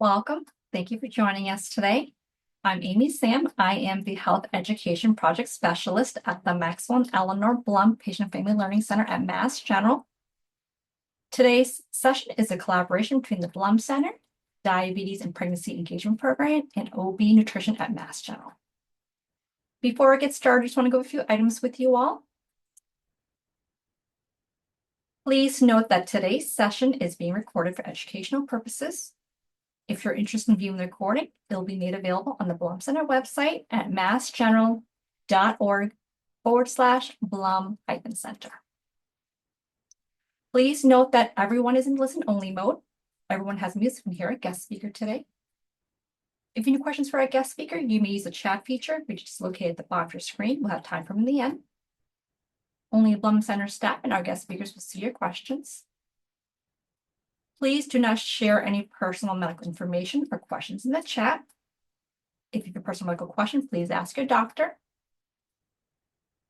Welcome. Thank you for joining us today. I'm Amy Sam. I am the Health Education Project Specialist at the Maxwell and Eleanor Blum Patient Family Learning Center at Mass General. Today's session is a collaboration between the Blum Center, Diabetes and Pregnancy Engagement Program, and OB Nutrition at Mass General. Before I get started, I just want to go over a few items with you all. Please note that today's session is being recorded for educational purposes. If you're interested in viewing the recording, it'll be made available on the Blum Center website at massgeneral.org/Blum-Center. Please note that everyone is in listen-only mode. Everyone has music when you hear a guest speaker today. If you have questions for our guest speaker, you may use the chat feature, which is located at the bottom of your screen. We'll have time for them in the end. Only Blum Center staff and our guest speakers will see your questions. Please do not share any personal medical information or questions in the chat. If you have a personal medical question, please ask your doctor.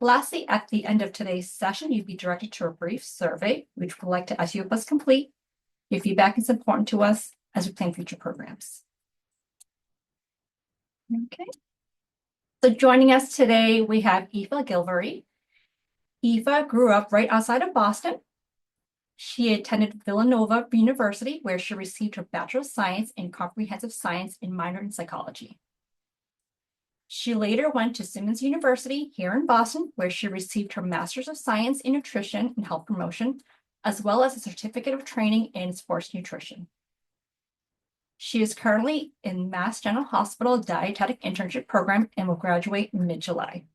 Lastly, at the end of today's session, you'll be directed to a brief survey, which we'd like to ask you to complete. Your feedback is important to us as we plan future programs. Okay. So joining us today, we have Aoife Gilvarry. Aoife grew up right outside of Boston. She attended Villanova University, where she received her Bachelor of Science in Comprehensive Science and minor in Psychology. She later went to Simmons University here in Boston, where she received her Master's of Science in Nutrition and Health Promotion, as well as a Certificate of Training in Sports Nutrition. She is currently in Mass General Hospital Dietetic Internship Program and will graduate in mid-July.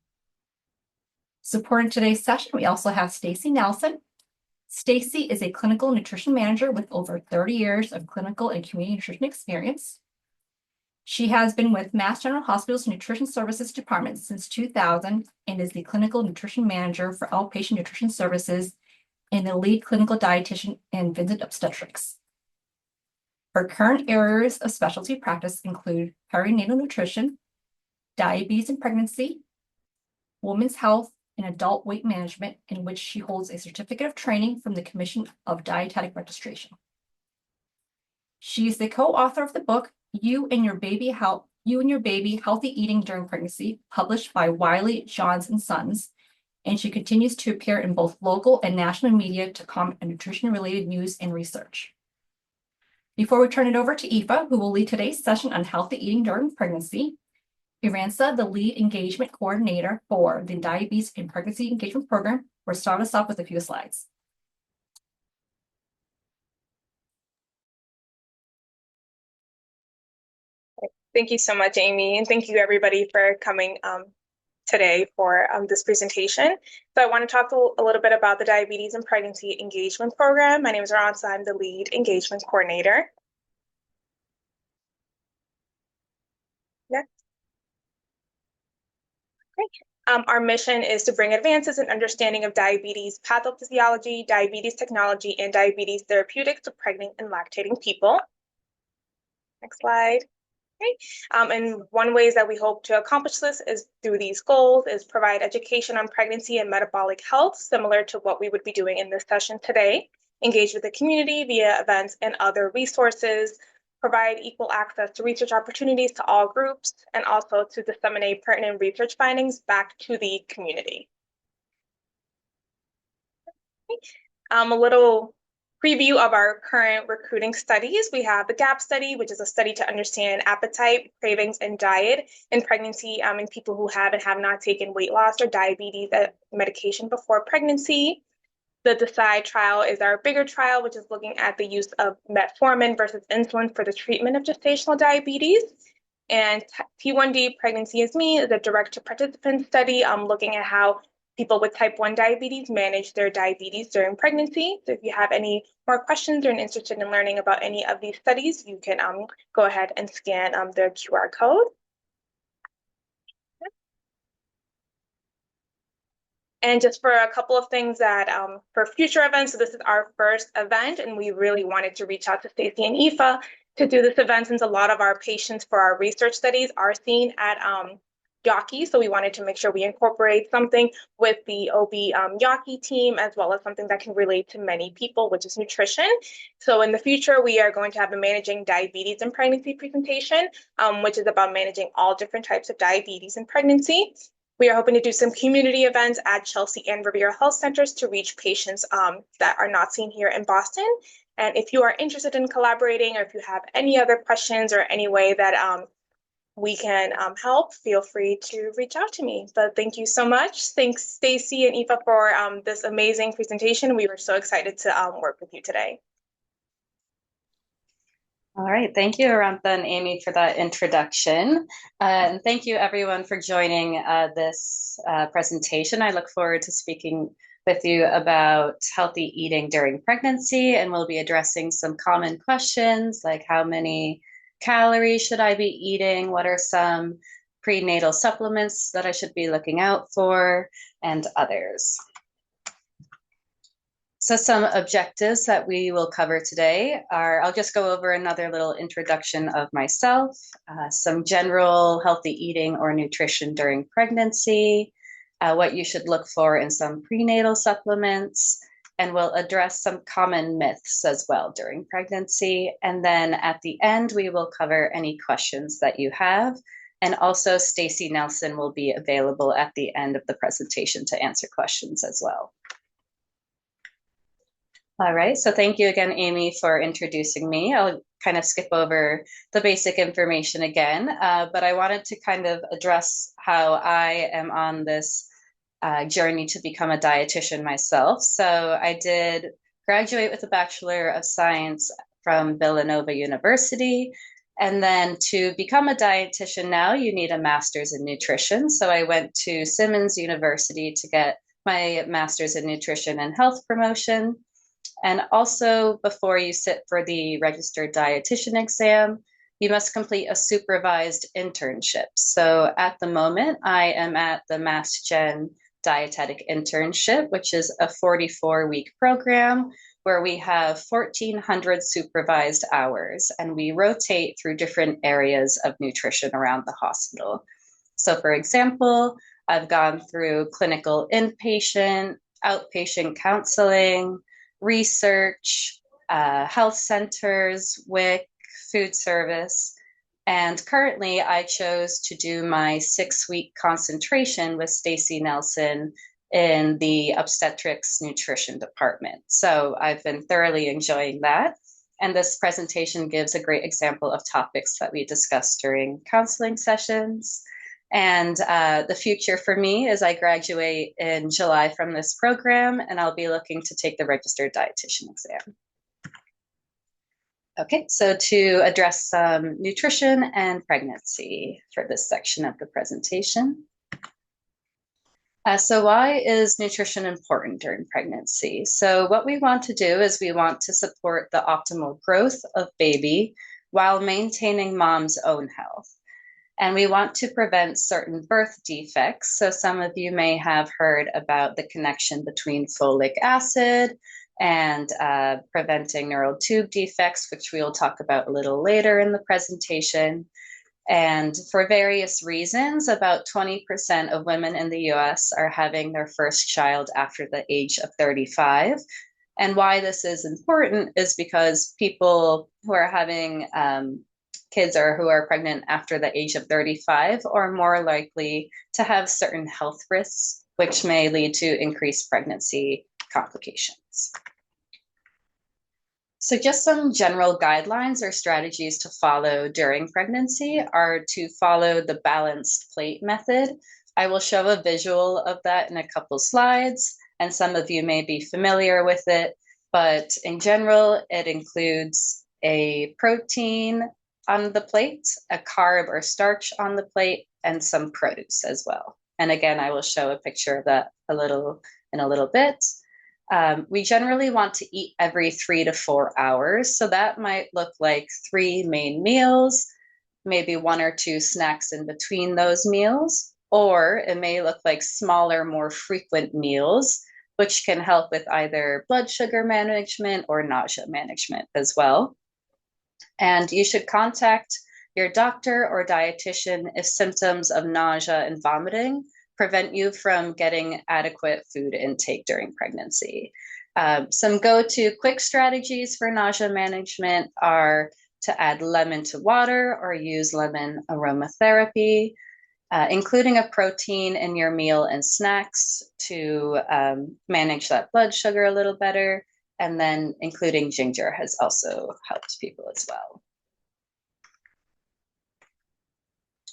Supporting today's session, we also have Stacy Nelson. Stacy is a clinical nutrition manager with over 30 years of clinical and community nutrition experience. She has been with Mass General Hospital's Nutrition Services Department since 2000 and is the clinical nutrition manager for outpatient nutrition services and the lead clinical dietitian in Vincent Obstetrics. Her current areas of specialty practice include perinatal nutrition, diabetes and pregnancy, women's health, and adult weight management, in which she holds a certificate of training from the Commission of Dietetic Registration. She is the co-author of the book, You and Your Baby Healthy Eating During Pregnancy, published by Wiley, Johns & Sons, and she continues to appear in both local and national media to comment on nutrition-related news and research. Before we turn it over to Aoife, who will lead today's session on healthy eating during pregnancy, Iransa, the lead engagement coordinator for the Diabetes and Pregnancy Engagement Program, will start us off with a few slides. Thank you so much, Amy, and thank you everybody for coming today for this presentation. So I want to talk a little bit about the Diabetes and Pregnancy Engagement Program. My name is Iransa. I'm the lead engagement coordinator. Next. Great. Our mission is to bring advances in understanding of diabetes pathophysiology, diabetes technology, and diabetes therapeutics to pregnant and lactating people. Next slide. Okay. And one ways that we hope to accomplish this is through these goals is provide education on pregnancy and metabolic health, similar to what we would be doing in this session today, engage with the community via events and other resources, provide equal access to research opportunities to all groups, and also to disseminate pertinent research findings back to the community. Okay. A little preview of our current recruiting studies. We have the GAP study, which is a study to understand appetite, cravings, and diet in pregnancy in people who have and have not taken weight loss or diabetes medication before pregnancy. The DECIDE trial is our bigger trial, which is looking at the use of metformin versus insulin for the treatment of gestational diabetes. And T1D Pregnancy is Me is a direct-to-participant study looking at how people with type 1 diabetes manage their diabetes during pregnancy. So if you have any more questions or are interested in learning about any of these studies, you can go ahead and scan the QR code. And just for a couple of things that for future events, so this is our first event, and we really wanted to reach out to Stacy and Aoife to do this event since a lot of our patients for our research studies are seen at Yaki, so we wanted to make sure we incorporate something with the OB Yaki team, as well as something that can relate to many people, which is nutrition. So in the future, we are going to have a managing diabetes in pregnancy presentation, which is about managing all different types of diabetes in pregnancy. We are hoping to do some community events at Chelsea and Riviera Health Centers to reach patients that are not seen here in Boston. And if you are interested in collaborating, or if you have any other questions or any way that we can help, feel free to reach out to me. But thank you so much. Thanks, Stacy and Aoife, for this amazing presentation. We were so excited to work with you today. All right, thank you, Arantha and Amy, for that introduction. And thank you, everyone, for joining this presentation. I look forward to speaking with you about healthy eating during pregnancy, and we'll be addressing some common questions like how many calories should I be eating? What are some prenatal supplements that I should be looking out for, and others. So some objectives that we will cover today are, I'll just go over another little introduction of myself, some general healthy eating or nutrition during pregnancy, what you should look for in some prenatal supplements, and we'll address some common myths as well during pregnancy. And then at the end, we will cover any questions that you have. And also Stacy Nelson will be available at the end of the presentation to answer questions as well. All right, so thank you again, Amy, for introducing me. I'll kind of skip over the basic information again, but I wanted to kind of address how I am on this journey to become a dietitian myself. So I did graduate with a Bachelor of Science from Villanova University. And then to become a dietitian now, you need a master's in nutrition. So I went to Simmons University to get my master's in nutrition and health promotion. And also, before you sit for the registered dietitian exam, you must complete a supervised internship. So at the moment, I am at the MGH Dietetic Internship, which is a 44-week program where we have 1,400 supervised hours, and we rotate through different areas of nutrition around the hospital. So for example, I've gone through clinical inpatient, outpatient counseling, research, health centers, WIC, food service. And currently I chose to do my 6-week concentration with Stacy Nelson in the Obstetrics nutrition department. So I've been thoroughly enjoying that. And this presentation gives a great example of topics that we discussed during counseling sessions. And the future for me is I graduate in July from this program, and I'll be looking to take the registered dietitian exam. Okay, so to address some nutrition and pregnancy for this section of the presentation. So why is nutrition important during pregnancy? So what we want to do is we want to support the optimal growth of baby while maintaining mom's own health. And we want to prevent certain birth defects. So some of you may have heard about the connection between folic acid and preventing neural tube defects, which we'll talk about a little later in the presentation. And for various reasons, about 20% of women in the US are having their first child after the age of 35. And why this is important is because people who are having kids or who are pregnant after the age of 35 are more likely to have certain health risks, which may lead to increased pregnancy complications. So just some general guidelines or strategies to follow during pregnancy are to follow the balanced plate method. I will show a visual of that in a couple slides, and some of you may be familiar with it, but in general, it includes a protein on the plate, a carb or starch on the plate, and some produce as well. And again, I will show a picture of that in a little bit. We generally want to eat every 3 to 4 hours. So that might look like 3 main meals, maybe 1 or 2 snacks in between those meals, or it may look like smaller, more frequent meals, which can help with either blood sugar management or nausea management as well. And you should contact your doctor or dietitian if symptoms of nausea and vomiting prevent you from getting adequate food intake during pregnancy. Some go-to quick strategies for nausea management are to add lemon to water or use lemon aromatherapy, including a protein in your meal and snacks to manage that blood sugar a little better, and then including ginger has also helped people as well.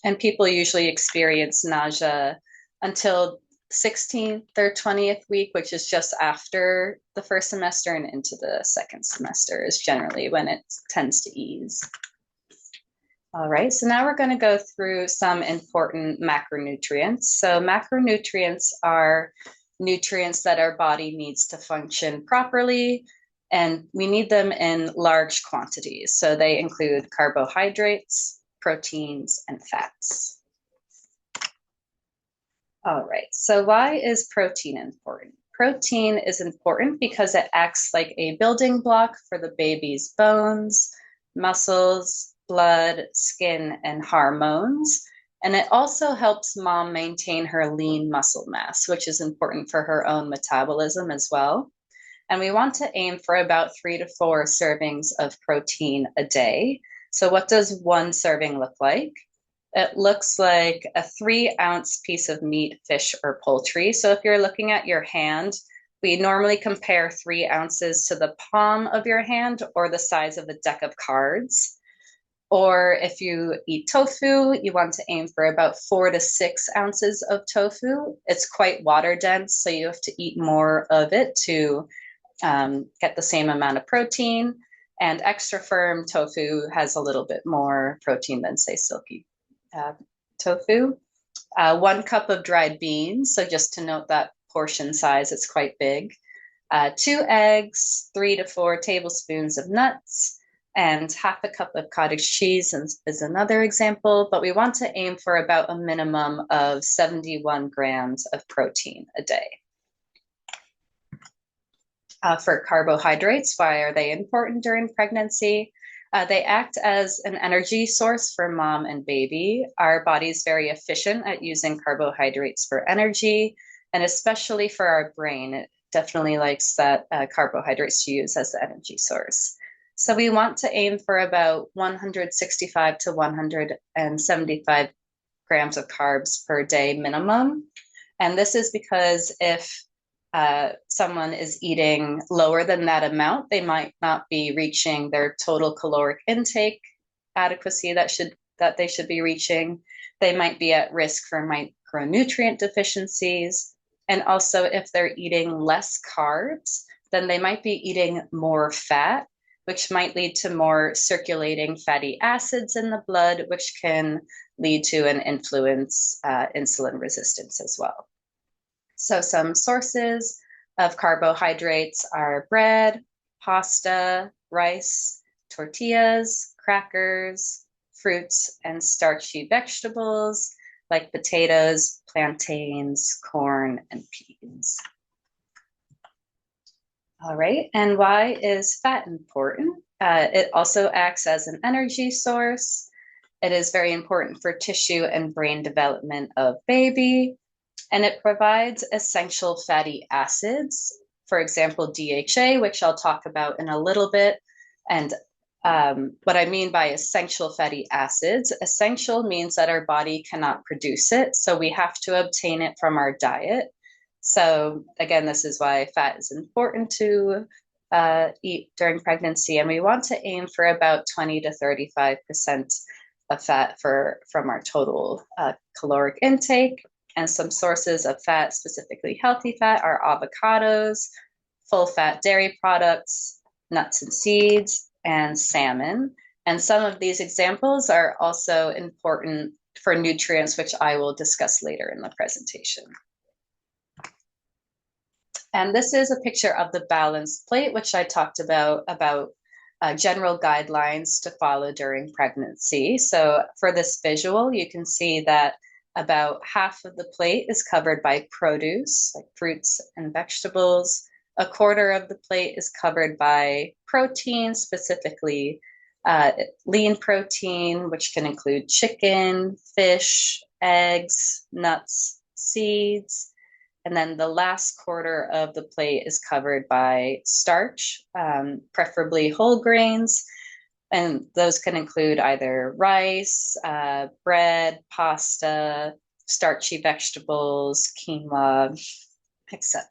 And people usually experience nausea until 16th or 20th week, which is just after the first semester and into the second semester is generally when it tends to ease. All right, so now we're going to go through some important macronutrients. So macronutrients are nutrients that our body needs to function properly, and we need them in large quantities. So they include carbohydrates, proteins, and fats. All right, so why is protein important? Protein is important because it acts like a building block for the baby's bones, muscles, blood, skin, and hormones. And it also helps mom maintain her lean muscle mass, which is important for her own metabolism as well. And we want to aim for about 3 to 4 servings of protein a day. So what does one serving look like? It looks like a 3-ounce piece of meat, fish, or poultry. So if you're looking at your hand, we normally compare 3 ounces to the palm of your hand or the size of a deck of cards. Or if you eat tofu, you want to aim for about 4 to 6 ounces of tofu. It's quite water dense, so you have to eat more of it to get the same amount of protein. And extra firm tofu has a little bit more protein than, say, silky tofu. 1 cup of dried beans, so just to note that portion size, it's quite big. 2 eggs, 3 to 4 tablespoons of nuts, and half a cup of cottage cheese is another example, but we want to aim for about a minimum of 71 grams of protein a day. For carbohydrates, why are they important during pregnancy? They act as an energy source for mom and baby. Our body is very efficient at using carbohydrates for energy, and especially for our brain, it definitely likes that carbohydrates to use as the energy source. So we want to aim for about 165 to 175 grams of carbs per day minimum. And this is because if someone is eating lower than that amount, they might not be reaching their total caloric intake adequacy that they should be reaching. They might be at risk for micronutrient deficiencies. And also, if they're eating less carbs, then they might be eating more fat, which might lead to more circulating fatty acids in the blood, which can lead to and influence insulin resistance as well. So some sources of carbohydrates are bread, pasta, rice, tortillas, crackers, fruits, and starchy vegetables like potatoes, plantains, corn, and peas. All right, and why is fat important? It also acts as an energy source. It is very important for tissue and brain development of baby. And it provides essential fatty acids, for example, DHA, which I'll talk about in a little bit. And what I mean by essential fatty acids, essential means that our body cannot produce it, so we have to obtain it from our diet. So again, this is why fat is important to eat during pregnancy, and we want to aim for about 20 to 35% of fat from our total caloric intake. And some sources of fat, specifically healthy fat, are avocados, full-fat dairy products, nuts and seeds, and salmon. And some of these examples are also important for nutrients, which I will discuss later in the presentation. And this is a picture of the balanced plate, which I talked about general guidelines to follow during pregnancy. So for this visual, you can see that about half of the plate is covered by produce, like fruits and vegetables. A quarter of the plate is covered by protein, specifically lean protein, which can include chicken, fish, eggs, nuts, seeds. And then the last quarter of the plate is covered by starch, preferably whole grains. And those can include either rice, bread, pasta, starchy vegetables, quinoa, etc.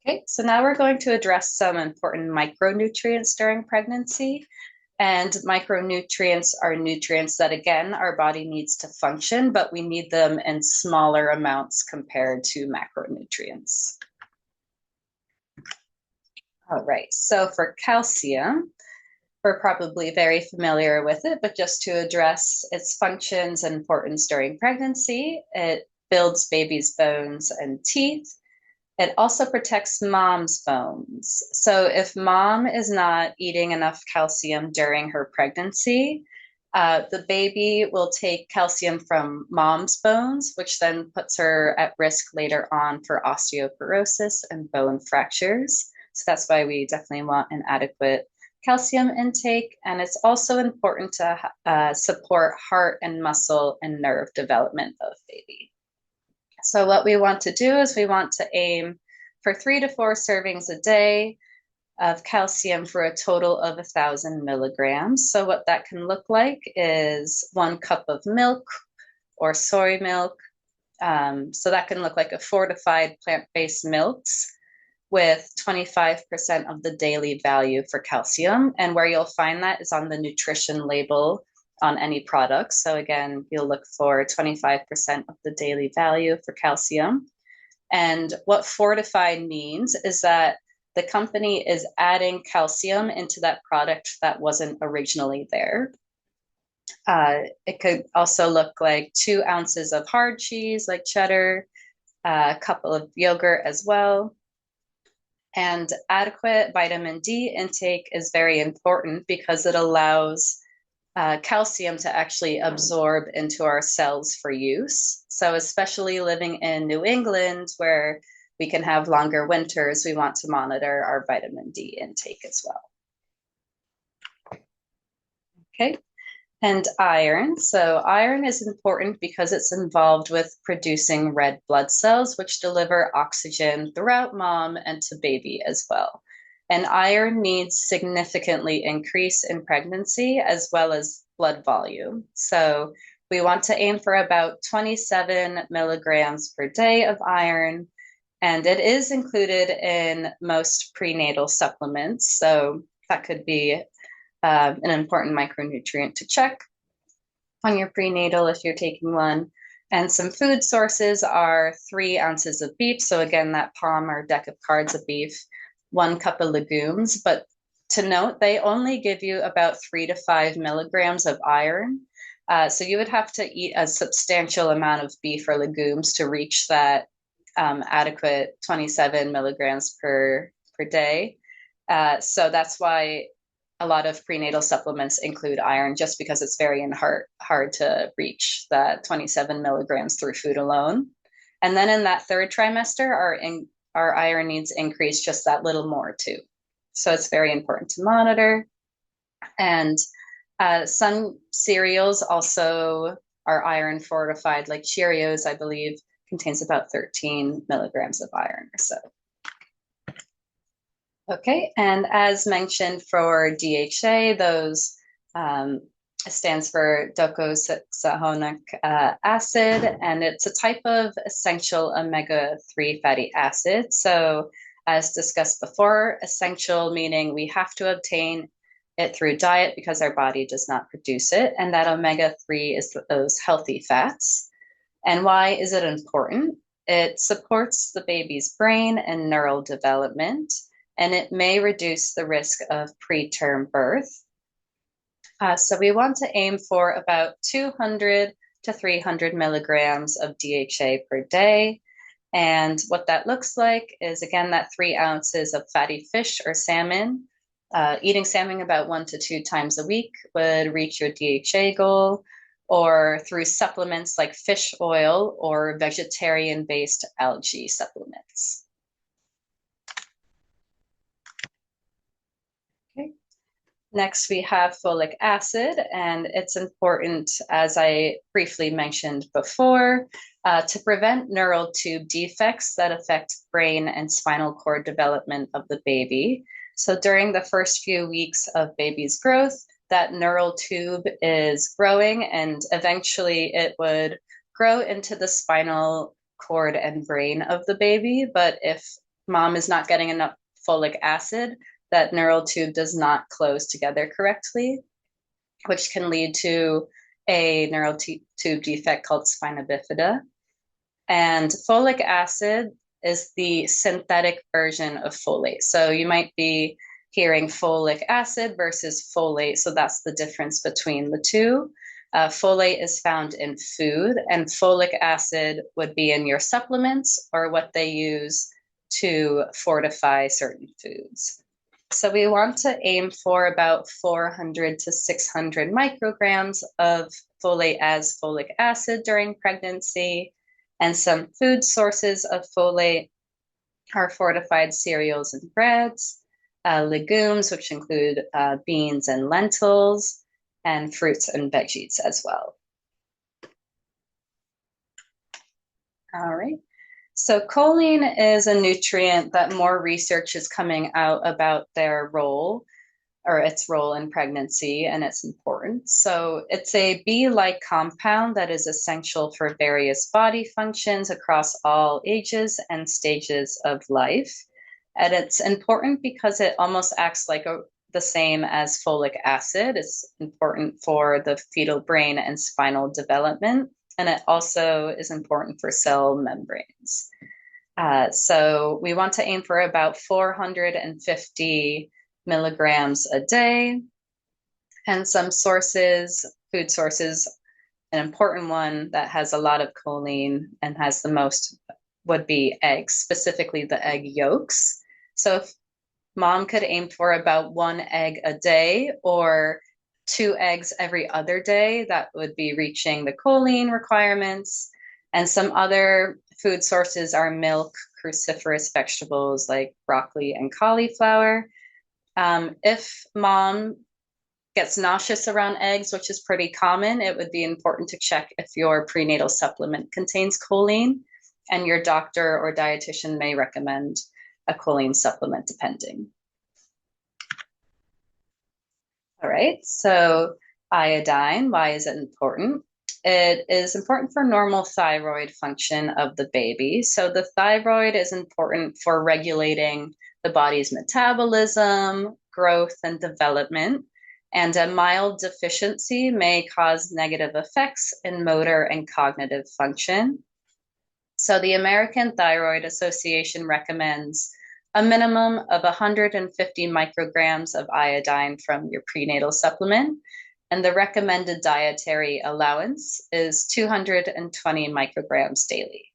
Okay, so now we're going to address some important micronutrients during pregnancy. And micronutrients are nutrients that, again, our body needs to function, but we need them in smaller amounts compared to macronutrients. All right, so for calcium, we're probably very familiar with it, but just to address its functions and importance during pregnancy, it builds baby's bones and teeth. It also protects mom's bones. So if mom is not eating enough calcium during her pregnancy, the baby will take calcium from mom's bones, which then puts her at risk later on for osteoporosis and bone fractures. So that's why we definitely want an adequate calcium intake. And it's also important to support heart and muscle and nerve development of baby. So what we want to do is we want to aim for 3 to 4 servings a day of calcium for a total of 1,000 milligrams. So what that can look like is 1 cup of milk or soy milk. So that can look like a fortified plant-based milks with 25% of the daily value for calcium. And where you'll find that is on the nutrition label on any product. So again, you'll look for 25% of the daily value for calcium. And what fortified means is that the company is adding calcium into that product that wasn't originally there. It could also look like 2 ounces of hard cheese, like cheddar, a couple of yogurt as well. And adequate vitamin D intake is very important because it allows calcium to actually absorb into our cells for use. So especially living in New England, where we can have longer winters, we want to monitor our vitamin D intake as well. Okay, and iron. So iron is important because it's involved with producing red blood cells, which deliver oxygen throughout mom and to baby as well. And iron needs significantly increase in pregnancy as well as blood volume. So we want to aim for about 27 milligrams per day of iron, and it is included in most prenatal supplements. So that could be an important micronutrient to check on your prenatal if you're taking one. And some food sources are 3 ounces of beef. So again, that palm or deck of cards of beef, 1 cup of legumes, but to note, they only give you about 3 to 5 milligrams of iron. So you would have to eat a substantial amount of beef or legumes to reach that adequate 27 milligrams per day. So that's why a lot of prenatal supplements include iron, just because it's very hard to reach that 27 milligrams through food alone. And then in that 3rd trimester, our iron needs increase just that little more too. So it's very important to monitor. And some cereals also are iron fortified, like Cheerios, I believe, contains about 13 milligrams of iron or so. Okay, and as mentioned for DHA, those stands for docosahexaenoic acid, and it's a type of essential omega-3 fatty acid. So as discussed before, essential meaning we have to obtain it through diet because our body does not produce it, and that omega-3 is those healthy fats. And why is it important? It supports the baby's brain and neural development, and it may reduce the risk of preterm birth. So we want to aim for about 200 to 300 milligrams of DHA per day. And what that looks like is, again, that 3 ounces of fatty fish or salmon. Eating salmon about 1 to 2 times a week would reach your DHA goal, or through supplements like fish oil or vegetarian-based algae supplements. Okay. Next, we have folic acid, and it's important, as I briefly mentioned before, to prevent neural tube defects that affect brain and spinal cord development of the baby. So during the first few weeks of baby's growth, that neural tube is growing, and eventually it would grow into the spinal cord and brain of the baby. But if mom is not getting enough folic acid, that neural tube does not close together correctly, which can lead to a neural tube defect called spina bifida. And folic acid is the synthetic version of folate. So you might be hearing folic acid versus folate. So that's the difference between the two. Folate is found in food, and folic acid would be in your supplements or what they use to fortify certain foods. So we want to aim for about 400 to 600 micrograms of folate as folic acid during pregnancy. And some food sources of folate are fortified cereals and breads, legumes, which include beans and lentils, and fruits and veggies as well. All right. So choline is a nutrient that more research is coming out about their role, or its role in pregnancy and its importance. So it's a bee-like compound that is essential for various body functions across all ages and stages of life. And it's important because it almost acts like the same as folic acid. It's important for the fetal brain and spinal development, and it also is important for cell membranes. So we want to aim for about 450 milligrams a day. And some sources, food sources, an important one that has a lot of choline and has the most would be eggs, specifically the egg yolks. So if mom could aim for about 1 egg a day or 2 eggs every other day, that would be reaching the choline requirements. And some other food sources are milk, cruciferous vegetables like broccoli and cauliflower. If mom gets nauseous around eggs, which is pretty common, it would be important to check if your prenatal supplement contains choline, and your doctor or dietitian may recommend a choline supplement depending. All right, so iodine, why is it important? It is important for normal thyroid function of the baby. So the thyroid is important for regulating the body's metabolism, growth, and development. And a mild deficiency may cause negative effects in motor and cognitive function. So the American Thyroid Association recommends a minimum of 150 micrograms of iodine from your prenatal supplement, and the recommended dietary allowance is 220 micrograms daily.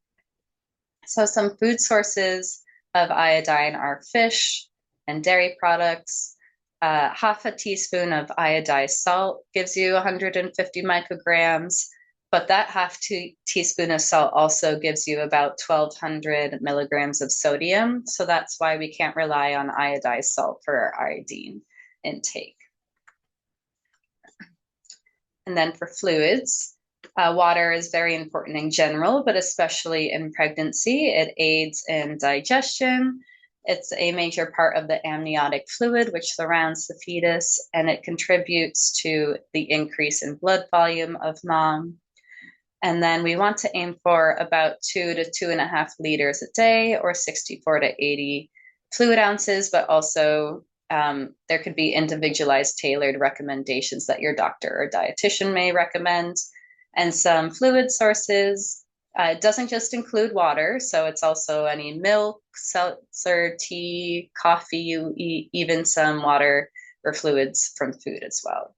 So some food sources of iodine are fish and dairy products. Half a teaspoon of iodized salt gives you 150 micrograms, but that half teaspoon of salt also gives you about 1,200 milligrams of sodium. So that's why we can't rely on iodized salt for our iodine intake. And then for fluids, water is very important in general, but especially in pregnancy. It aids in digestion. It's a major part of the amniotic fluid, which surrounds the fetus, and it contributes to the increase in blood volume of mom. And then we want to aim for about 2 to 2.5 liters a day, or 64 to 80 fluid ounces, but also there could be individualized tailored recommendations that your doctor or dietitian may recommend. And some fluid sources, it doesn't just include water, so it's also any milk, seltzer, tea, coffee, even some water or fluids from food as well.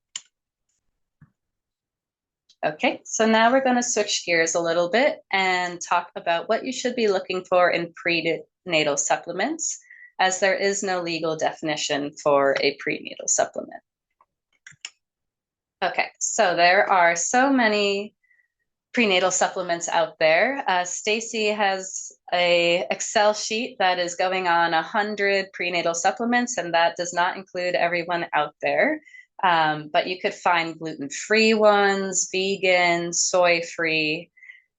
Okay, so now we're going to switch gears a little bit and talk about what you should be looking for in prenatal supplements, as there is no legal definition for a prenatal supplement. Okay, so there are so many prenatal supplements out there. Stacy has a Excel sheet that is going on 100 prenatal supplements, and that does not include everyone out there. But you could find gluten-free ones, vegan, soy-free,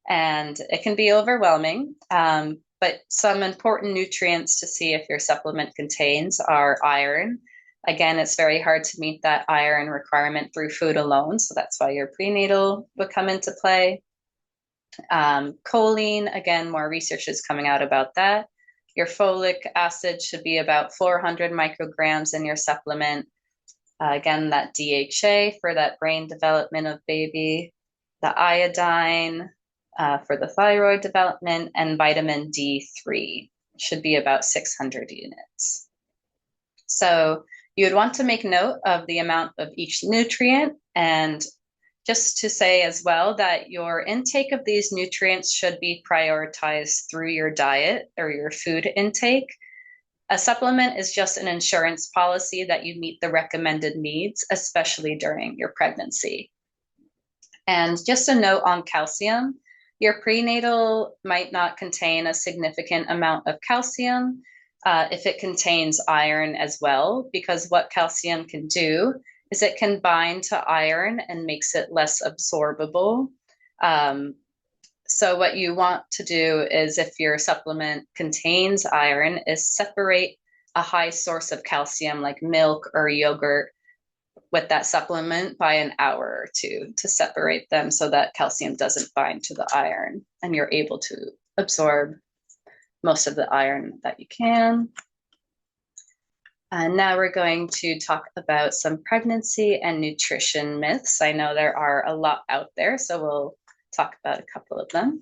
and it can be overwhelming. But some important nutrients to see if your supplement contains are iron. Again, it's very hard to meet that iron requirement through food alone, so that's why your prenatal would come into play. Choline, again, more research is coming out about that. Your folic acid should be about 400 micrograms in your supplement. Again, that DHA for that brain development of baby, the iodine for the thyroid development, and vitamin D3 should be about 600 units. So you would want to make note of the amount of each nutrient, and just to say as well that your intake of these nutrients should be prioritized through your diet or your food intake. A supplement is just an insurance policy that you meet the recommended needs, especially during your pregnancy. And just a note on calcium, your prenatal might not contain a significant amount of calcium if it contains iron as well, because what calcium can do is it can bind to iron and makes it less absorbable. So what you want to do is, if your supplement contains iron, is separate a high source of calcium like milk or yogurt with that supplement by an hour or two to separate them so that calcium doesn't bind to the iron and you're able to absorb most of the iron that you can. And now we're going to talk about some pregnancy and nutrition myths. I know there are a lot out there, so we'll talk about a couple of them.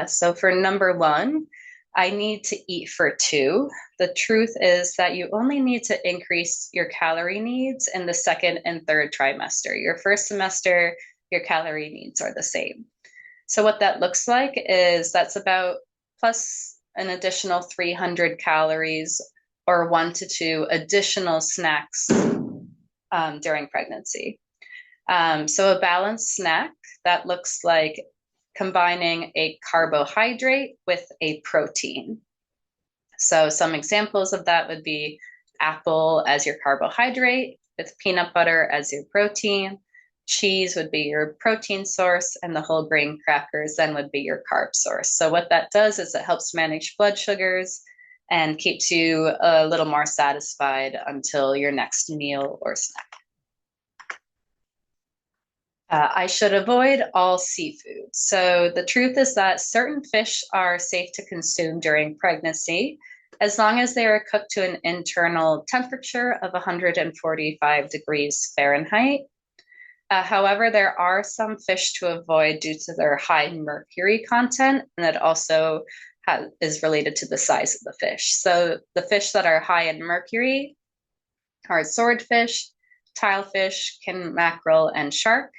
So for number one, I need to eat for two. The truth is that you only need to increase your calorie needs in the second and third trimester. Your first semester, your calorie needs are the same. So what that looks like is that's about plus an additional 300 calories or 1 to 2 additional snacks during pregnancy. So a balanced snack, that looks like combining a carbohydrate with a protein. So some examples of that would be apple as your carbohydrate, with peanut butter as your protein. Cheese would be your protein source, and the whole grain crackers then would be your carb source. So what that does is it helps manage blood sugars and keeps you a little more satisfied until your next meal or snack. I should avoid all seafood. So the truth is that certain fish are safe to consume during pregnancy, as long as they are cooked to an internal temperature of 145 degrees Fahrenheit. However, there are some fish to avoid due to their high mercury content, and that also is related to the size of the fish. So the fish that are high in mercury are swordfish, tilefish, king mackerel, and shark.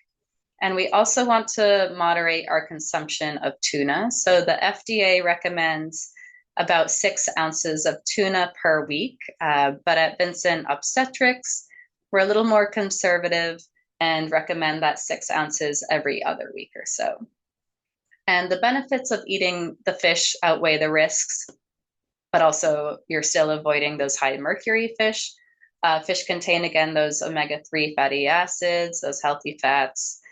And we also want to moderate our consumption of tuna. So the FDA recommends about 6 ounces of tuna per week. But at Vincent Obstetrics, we're a little more conservative and recommend that 6 ounces every other week or so. And the benefits of eating the fish outweigh the risks, but also you're still avoiding those high mercury fish. Fish contain, again, those omega-3 fatty acids, those healthy fats.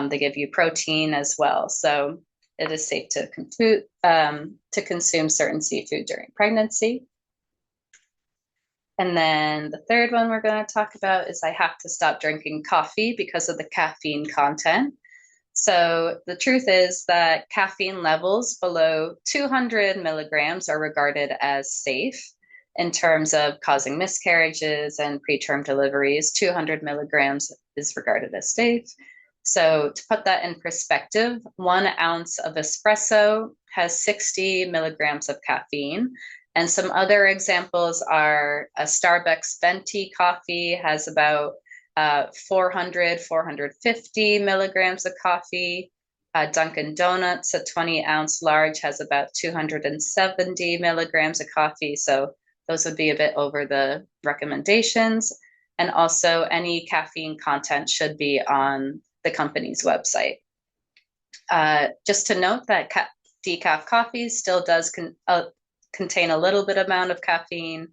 They give you protein as well. So it is safe to consume certain seafood during pregnancy. And then the third one we're going to talk about is I have to stop drinking coffee because of the caffeine content. So the truth is that caffeine levels below 200 milligrams are regarded as safe in terms of causing miscarriages and preterm deliveries. 200 milligrams is regarded as safe. So to put that in perspective, 1 ounce of espresso has 60 milligrams of caffeine. And some other examples are a Starbucks venti coffee has about 450 milligrams of coffee. Dunkin' Donuts, a 20-ounce large, has about 270 milligrams of coffee. So those would be a bit over the recommendations. And also any caffeine content should be on the company's website. Just to note that decaf coffee still does contain a little bit amount of caffeine,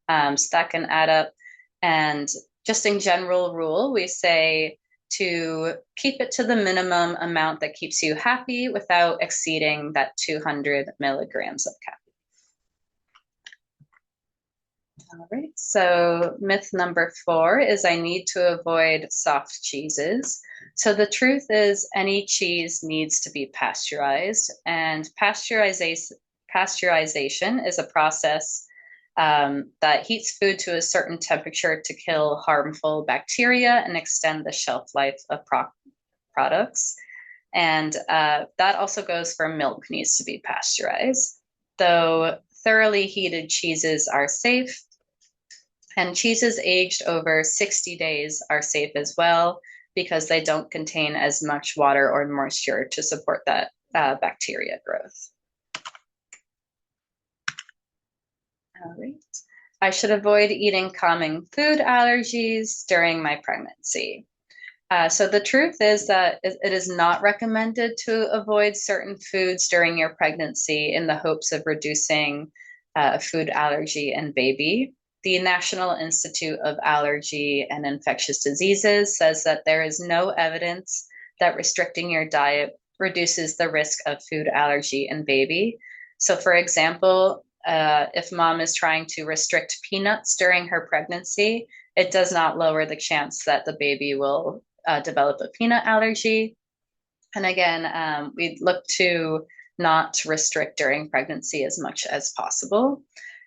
so that can add up. And just in general rule, we say to keep it to the minimum amount that keeps you happy without exceeding that 200 milligrams of caffeine. All right, so myth number 4 is I need to avoid soft cheeses. So the truth is any cheese needs to be pasteurized, and pasteurization is a process that heats food to a certain temperature to kill harmful bacteria and extend the shelf life of products. And that also goes for milk needs to be pasteurized. Though thoroughly heated cheeses are safe, and cheeses aged over 60 days are safe as well because they don't contain as much water or moisture to support that bacteria growth. All right. I should avoid eating common food allergies during my pregnancy. So the truth is that it is not recommended to avoid certain foods during your pregnancy in the hopes of reducing food allergy in baby. The National Institute of Allergy and Infectious Diseases says that there is no evidence that restricting your diet reduces the risk of food allergy in baby. So for example, if mom is trying to restrict peanuts during her pregnancy, it does not lower the chance that the baby will develop a peanut allergy. And again, we look to not restrict during pregnancy as much as possible.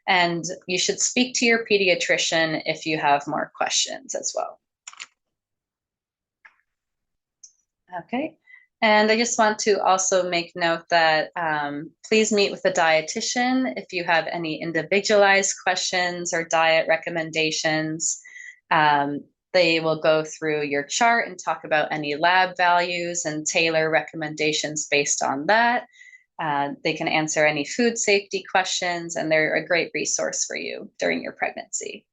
And you should speak to your pediatrician if you have more questions as well. Okay. And I just want to also make note that please meet with a dietitian if you have any individualized questions or diet recommendations. They will go through your chart and talk about any lab values and tailor recommendations based on that. They can answer any food safety questions, and they're a great resource for you during your pregnancy.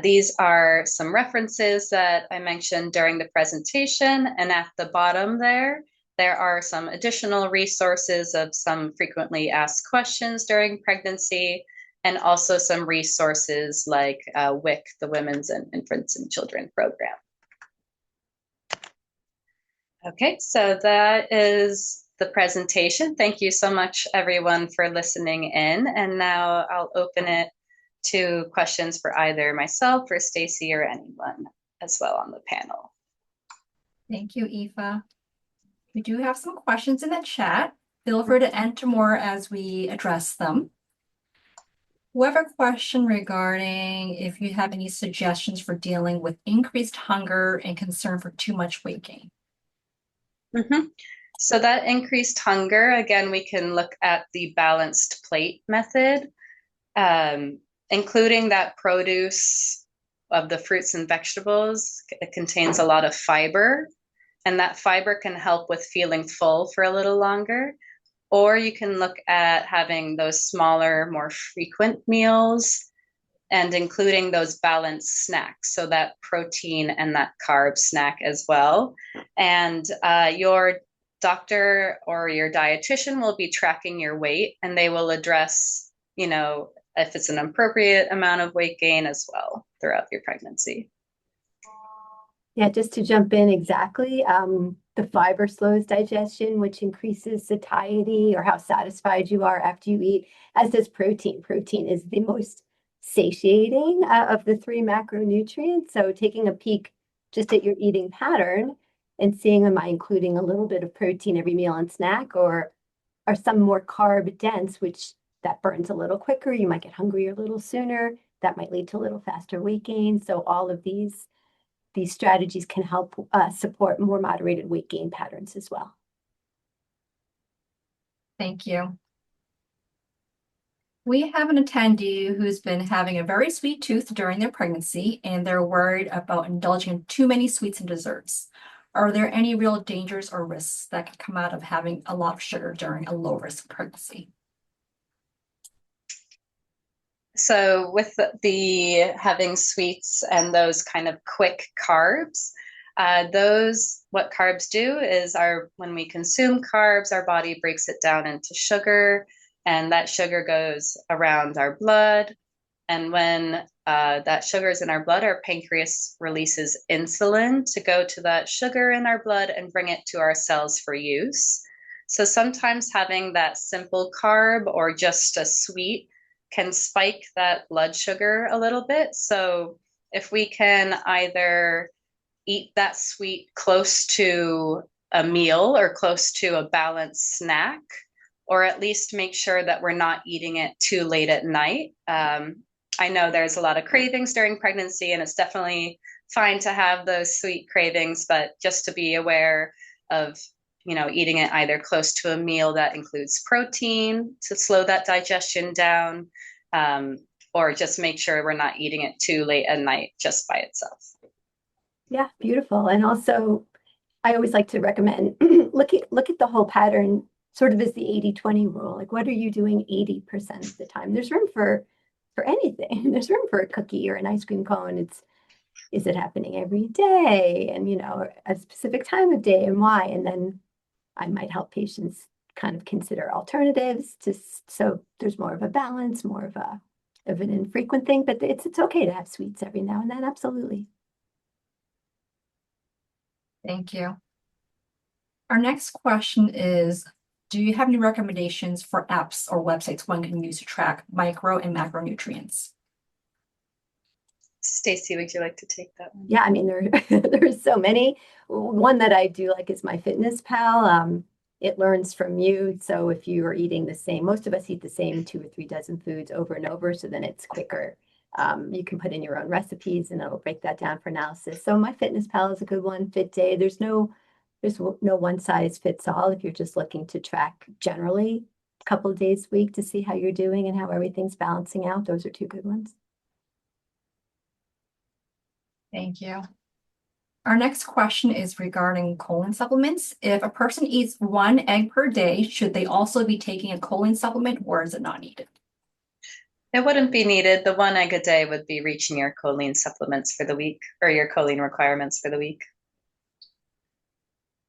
These are some references that I mentioned during the presentation, and at the bottom there are some additional resources of some frequently asked questions during pregnancy, and also some resources like WIC, the Women's and Infants and Children Program. Okay, so that is the presentation. Thank you so much, everyone, for listening in. And now I'll open it to questions for either myself or Stacy or anyone as well on the panel. Thank you, Aoife. We do have some questions in the chat. Feel free to enter more as we address them. We have a question regarding if you have any suggestions for dealing with increased hunger and concern for too much weight gain. So that increased hunger, again, we can look at the balanced plate method, including that produce of the fruits and vegetables. It contains a lot of fiber, and that fiber can help with feeling full for a little longer. Or you can look at having those smaller, more frequent meals and including those balanced snacks, so that protein and that carb snack as well. And your doctor or your dietitian will be tracking your weight, and they will address, you know, if it's an appropriate amount of weight gain as well throughout your pregnancy. Yeah, just to jump in exactly, the fiber slows digestion, which increases satiety or how satisfied you are after you eat, as does protein. Protein is the most satiating of the 3 macronutrients. So taking a peek just at your eating pattern and seeing, am I including a little bit of protein every meal and snack, or are some more carb dense, which that burns a little quicker. You might get hungry a little sooner. That might lead to a little faster weight gain. So all of these strategies can help support more moderated weight gain patterns as well. Thank you. We have an attendee who's been having a very sweet tooth during their pregnancy, and they're worried about indulging in too many sweets and desserts. Are there any real dangers or risks that could come out of having a lot of sugar during a low-risk pregnancy? So with the having sweets and those kind of quick carbs, What carbs do is when we consume carbs, our body breaks it down into sugar, and that sugar goes around our blood. And when that sugar is in our blood, our pancreas releases insulin to go to that sugar in our blood and bring it to our cells for use. So sometimes having that simple carb or just a sweet can spike that blood sugar a little bit. So if we can either eat that sweet close to a meal or close to a balanced snack, or at least make sure that we're not eating it too late at night. I know there's a lot of cravings during pregnancy, and it's definitely fine to have those sweet cravings, but just to be aware of, eating it either close to a meal that includes protein to slow that digestion down, or just make sure we're not eating it too late at night just by itself. Yeah, beautiful. And also, I always like to recommend look at the whole pattern sort of as the 80-20 rule. Like, what are you doing 80% of the time? There's room for anything. There's room for a cookie or an ice cream cone. Is it happening every day? And, a specific time of day and why? And then I might help patients kind of consider alternatives so there's more of a balance, more of an infrequent thing, but it's okay to have sweets every now and then. Absolutely. Thank you. Our next question is, do you have any recommendations for apps or websites one can use to track micro and macronutrients? Stacey, would you like to take that one? Yeah, I mean, there's so many. One that I do like is MyFitnessPal. It learns from you. So if you are eating the same, most of us eat the same 2 or 3 dozen foods over and over. So then it's quicker. You can put in your own recipes and it'll break that down for analysis. So MyFitnessPal is a good one. FitDay, there's no one size fits all. If you're just looking to track generally a couple of days a week to see how you're doing and how everything's balancing out, those are 2 good ones. Thank you. Our next question is regarding choline supplements. If a person eats 1 egg per day, should they also be taking a choline supplement, or is it not needed? It wouldn't be needed. The 1 egg a day would be reaching your choline supplements for the week, or your choline requirements for the week.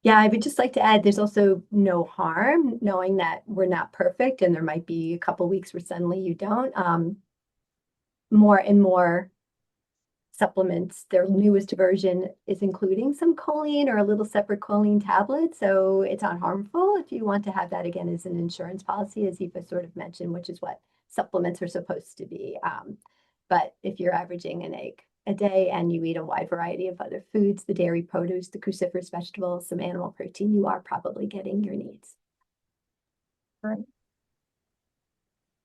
Yeah, I would just like to add, there's also no harm knowing that we're not perfect and there might be a couple weeks where suddenly you don't. More and more supplements, their newest version is including some choline or a little separate choline tablet. So it's not harmful if you want to have that again as an insurance policy, as Aoife sort of mentioned, which is what supplements are supposed to be. But if you're averaging an egg a day and you eat a wide variety of other foods, the dairy produce, the cruciferous vegetables, some animal protein, you are probably getting your needs. Right.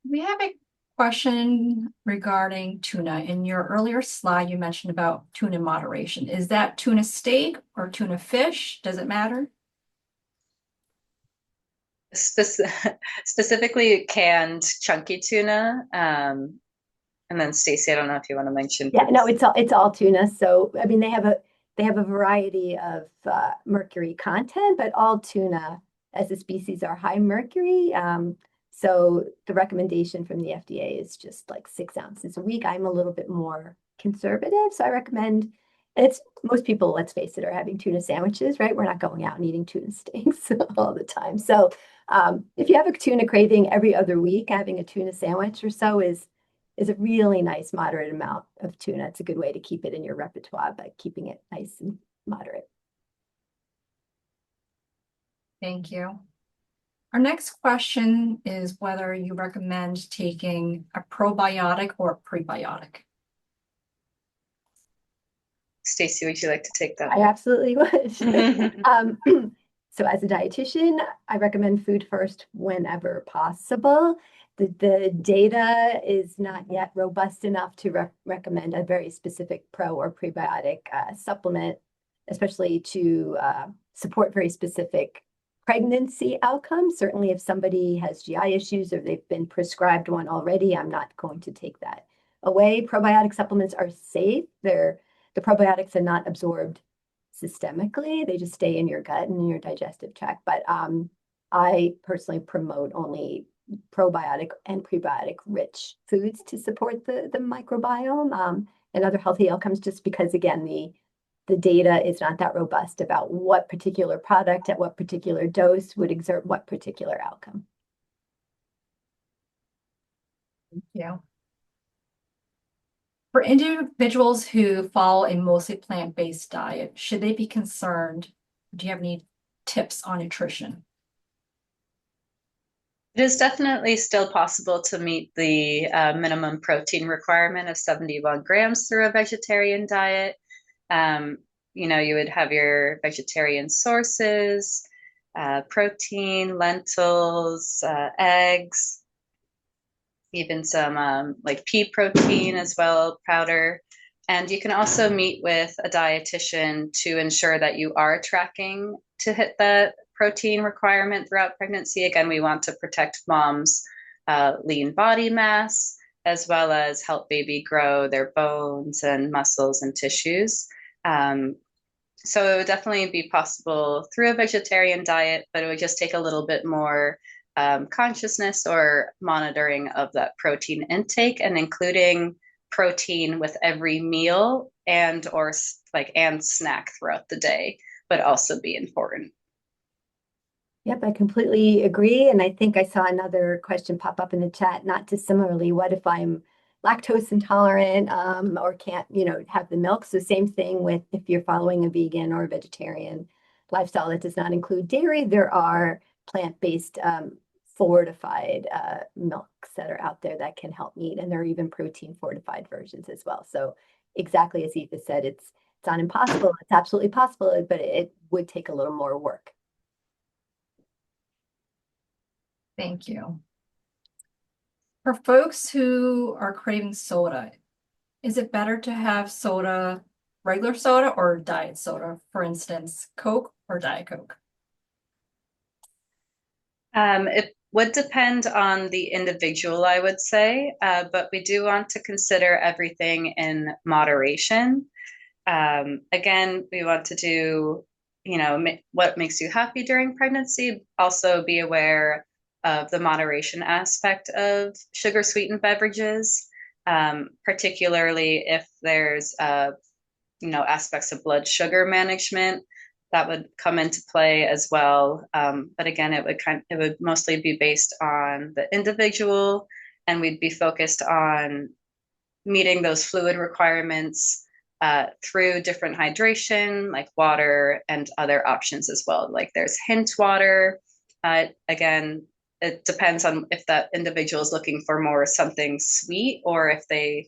We have a question regarding tuna. In your earlier slide, you mentioned about tuna moderation. Is that tuna steak or tuna fish? Does it matter? Specifically canned chunky tuna. And then Stacey, I don't know if you want to mention. Yeah, no, it's all tuna. So I mean, they have a variety of mercury content, but all tuna as a species are high mercury. So the recommendation from the FDA is just like 6 ounces a week. I'm a little bit more conservative, so I recommend. Most people, let's face it, are having tuna sandwiches, right? We're not going out and eating tuna steaks all the time. So if you have a tuna craving every other week, having a tuna sandwich or so is a really nice moderate amount of tuna. It's a good way to keep it in your repertoire by keeping it nice and moderate. Thank you. Our next question is whether you recommend taking a probiotic or a prebiotic. Stacey, would you like to take that? I absolutely would. So as a dietitian, I recommend food first whenever possible. The data is not yet robust enough to recommend a very specific pro or prebiotic supplement, especially to support very specific pregnancy outcomes. Certainly if somebody has GI issues or they've been prescribed one already, I'm not going to take that away. Probiotic supplements are safe. The probiotics are not absorbed systemically. They just stay in your gut and in your digestive tract. But I personally promote only probiotic and prebiotic rich foods to support the microbiome and other healthy outcomes, just because, again, the data is not that robust about what particular product at what particular dose would exert what particular outcome. Thank you. For individuals who follow a mostly plant-based diet, should they be concerned? Do you have any tips on nutrition? It is definitely still possible to meet the minimum protein requirement of 71 grams through a vegetarian diet. You would have your vegetarian sources, protein, lentils, eggs, even some like pea protein as well, powder. And you can also meet with a dietitian to ensure that you are tracking to hit the protein requirement throughout pregnancy. Again, we want to protect mom's lean body mass, as well as help baby grow their bones and muscles and tissues. So it would definitely be possible through a vegetarian diet, but it would just take a little bit more consciousness or monitoring of that protein intake, and including protein with every meal and snack throughout the day would also be important. Yep, I completely agree. And I think I saw another question pop up in the chat, not dissimilarly. What if I'm lactose intolerant or can't, have the milk? So same thing with if you're following a vegan or a vegetarian lifestyle that does not include dairy, there are plant-based fortified milks that are out there that can help meet, and there are even protein fortified versions as well. So exactly as Aoife said, it's not impossible. It's absolutely possible, but it would take a little more work. Thank you. For folks who are craving soda, is it better to have soda, regular soda or diet soda? For instance, Coke or Diet Coke? It would depend on the individual, I would say, but we do want to consider everything in moderation. Again, we want to do, what makes you happy during pregnancy. Also be aware of the moderation aspect of sugar sweetened beverages, particularly if there's, aspects of blood sugar management that would come into play as well. But again, it would mostly be based on the individual, and we'd be focused on meeting those fluid requirements through different hydration, like water and other options as well. Like there's hint water. Again, it depends on if that individual is looking for more something sweet, or if they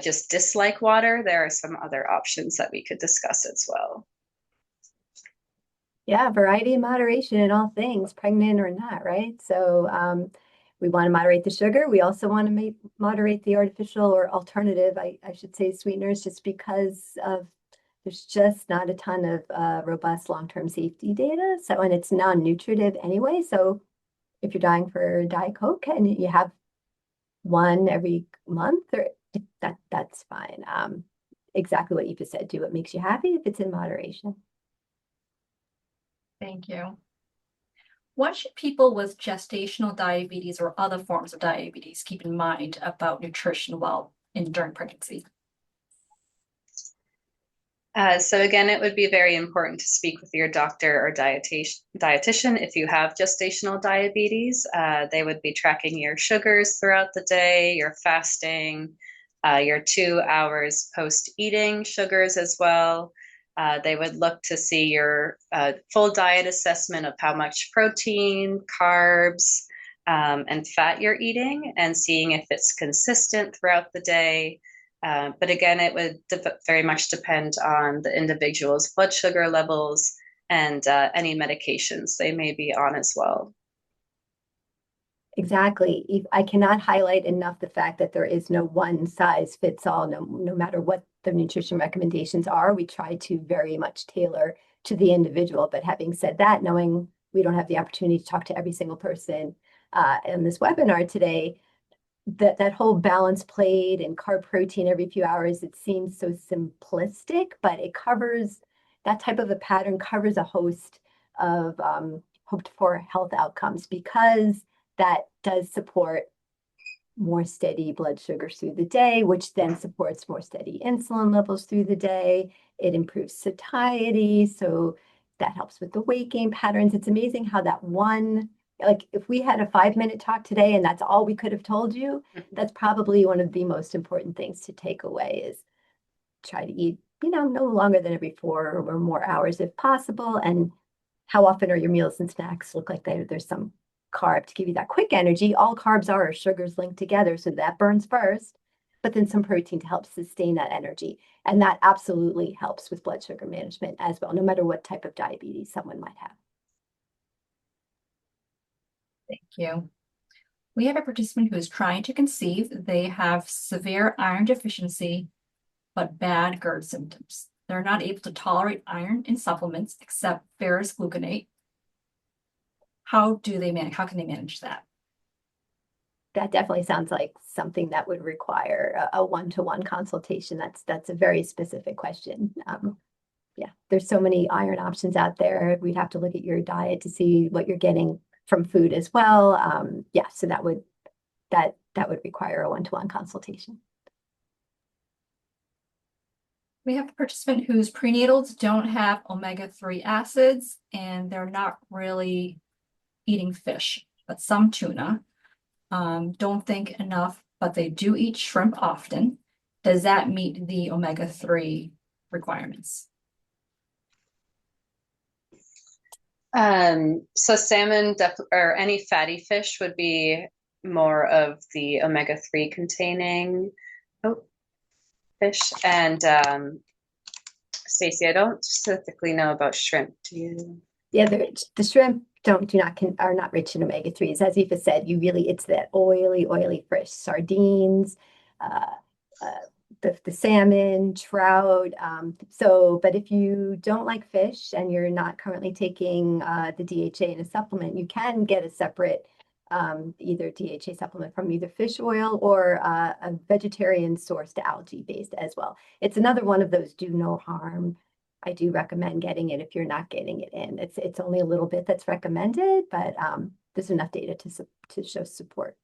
just dislike water. There are some other options that we could discuss as well. Yeah, variety and moderation in all things, pregnant or not, right? So we want to moderate the sugar. We also want to moderate the artificial or alternative, I should say, sweeteners, just because there's just not a ton of robust long-term safety data. So, and it's non-nutritive anyway. So if you're dying for Diet Coke and you have one every month, or that's fine. Exactly what you just said. Do what makes you happy if it's in moderation. Thank you. What should people with gestational diabetes or other forms of diabetes keep in mind about nutrition during pregnancy? So again, it would be very important to speak with your doctor or dietitian if you have gestational diabetes. They would be tracking your sugars throughout the day, your fasting, your 2 hours post-eating sugars as well. They would look to see your full diet assessment of how much protein, carbs, and fat you're eating, and seeing if it's consistent throughout the day. But again, it would very much depend on the individual's blood sugar levels and any medications they may be on as well. Exactly. I cannot highlight enough the fact that there is no one size fits all, no matter what the nutrition recommendations are. We try to very much tailor to the individual. But having said that, knowing we don't have the opportunity to talk to every single person in this webinar today, that whole balance plate and carb protein every few hours, it seems so simplistic, but it covers that type of a pattern, covers a host of hoped for health outcomes, because that does support more steady blood sugars through the day, which then supports more steady insulin levels through the day. It improves satiety, so that helps with the weight gain patterns. It's amazing how that one, like if we had a 5-minute talk today and that's all we could have told you, that's probably one of the most important things to take away is try to eat, no longer than every 4 or more hours if possible. And how often are your meals and snacks look like there's some carb to give you that quick energy. All carbs are sugars linked together, so that burns first, but then some protein to help sustain that energy. And that absolutely helps with blood sugar management as well, no matter what type of diabetes someone might have. Thank you. We have a participant who is trying to conceive. They have severe iron deficiency, but bad GERD symptoms. They're not able to tolerate iron in supplements except ferrous gluconate. How can they manage that? That definitely sounds like something that would require a one-to-one consultation. That's a very specific question. Yeah, there's so many iron options out there. We'd have to look at your diet to see what you're getting from food as well. Yeah, so that would require a one-to-one consultation. We have a participant whose prenatals don't have omega-3 acids, and they're not really eating fish, but some tuna. Don't think enough, but they do eat shrimp often. Does that meet the omega-3 requirements? So salmon or any fatty fish would be more of the omega-3 containing fish. And Stacey, I don't specifically know about shrimp. Do you? Yeah, the shrimp are not rich in omega-3s. As Aoife said, it's that oily fish, sardines, the salmon, trout. But if you don't like fish and you're not currently taking the DHA in a supplement, you can get a separate either DHA supplement from either fish oil or a vegetarian sourced algae based as well. It's another one of those do no harm. I do recommend getting it if you're not getting it in. It's only a little bit that's recommended, but there's enough data to show support.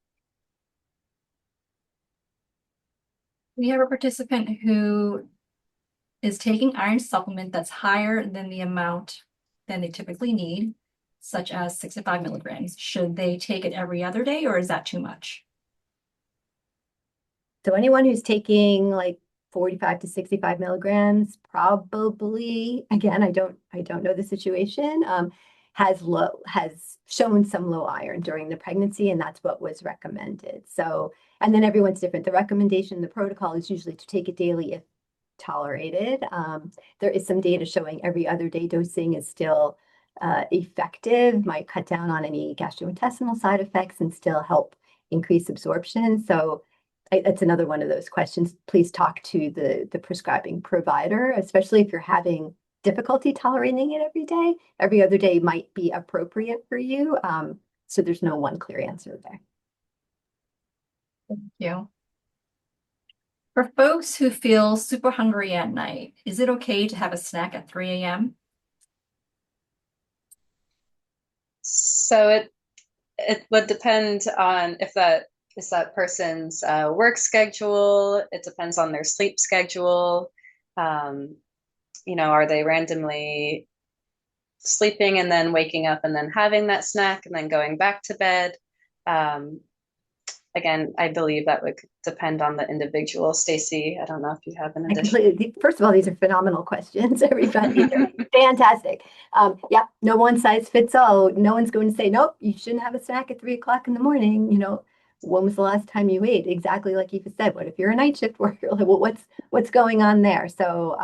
We have a participant who is taking iron supplement that's higher than the amount than they typically need, such as 65 milligrams. Should they take it every other day, or is that too much? So anyone who's taking like 45 to 65 milligrams, probably, again, I don't know the situation, has shown some low iron during the pregnancy, and that's what was recommended. So, and then everyone's different. The recommendation, the protocol is usually to take it daily if tolerated. There is some data showing every other day dosing is still effective, might cut down on any gastrointestinal side effects and still help increase absorption. So that's another one of those questions. Please talk to the prescribing provider, especially if you're having difficulty tolerating it every day. Every other day might be appropriate for you. So there's no one clear answer there. Thank you. For folks who feel super hungry at night, is it okay to have a snack at 3 a.m.? So it would depend on if that is that person's work schedule. It depends on their sleep schedule. Are they randomly sleeping and then waking up and then having that snack and then going back to bed? Again, I believe that would depend on the individual. Stacey, I don't know if you have an addition. First of all, these are phenomenal questions, everybody. Fantastic. Yeah, no one size fits all. No one's going to say, nope, you shouldn't have a snack at 3 o'clock in the morning. When was the last time you ate? Exactly like Aoife said, what if you're a night shift worker? Like, well, what's going on there? So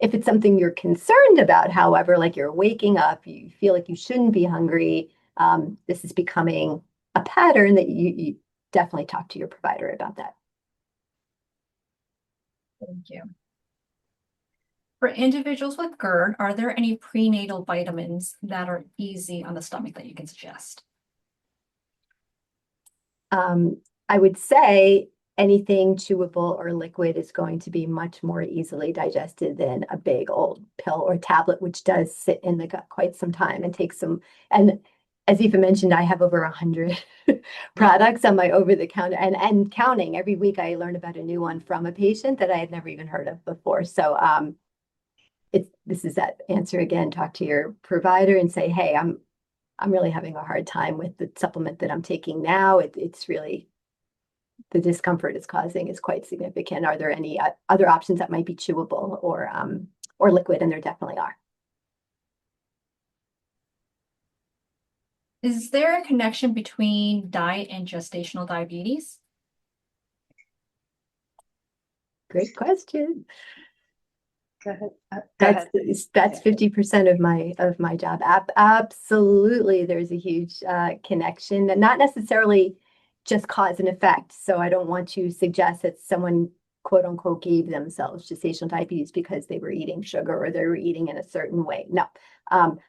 if it's something you're concerned about, however, like you're waking up, you feel like you shouldn't be hungry, this is becoming a pattern that you definitely talk to your provider about that. Thank you. For individuals with GERD, are there any prenatal vitamins that are easy on the stomach that you can suggest? I would say anything chewable or liquid is going to be much more easily digested than a big old pill or tablet, which does sit in the gut quite some time and takes some. And as Aoife mentioned, I have over 100 products on my over-the-counter and counting. Every week I learn about a new one from a patient that I had never even heard of before. So this is that answer again, talk to your provider and say, hey, I'm really having a hard time with the supplement that I'm taking now. It's really, the discomfort it's causing is quite significant. Are there any other options that might be chewable or liquid? And there definitely are. Is there a connection between diet and gestational diabetes? Great question. Go ahead. That's 50% of my job. Absolutely, there's a huge connection, and not necessarily just cause and effect. So I don't want to suggest that someone quote unquote gave themselves gestational diabetes because they were eating sugar or they were eating in a certain way. No.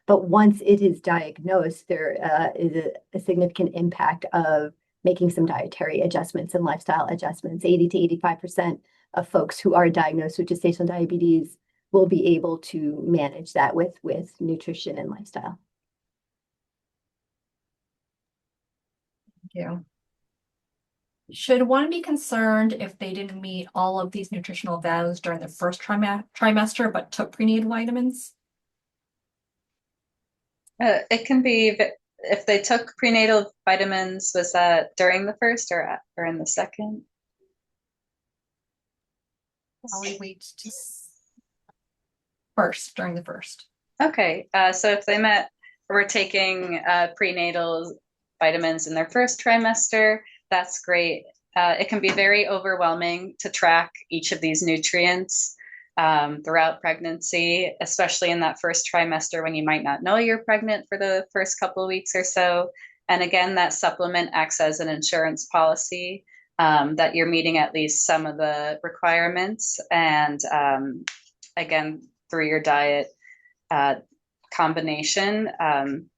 But once it is diagnosed, there is a significant impact of making some dietary adjustments and lifestyle adjustments. 80 to 85% of folks who are diagnosed with gestational diabetes will be able to manage that with nutrition and lifestyle. Thank you. Should one be concerned if they didn't meet all of these nutritional values during the first trimester, but took prenatal vitamins? It can be, if they took prenatal vitamins, was that during the first or in the second? Probably wait to first, during the first. Okay, so if they were taking prenatal vitamins in their first trimester, that's great. It can be very overwhelming to track each of these nutrients throughout pregnancy, especially in that first trimester when you might not know you're pregnant for the first couple of weeks or so. And again, that supplement acts as an insurance policy that you're meeting at least some of the requirements. And again, through your diet combination,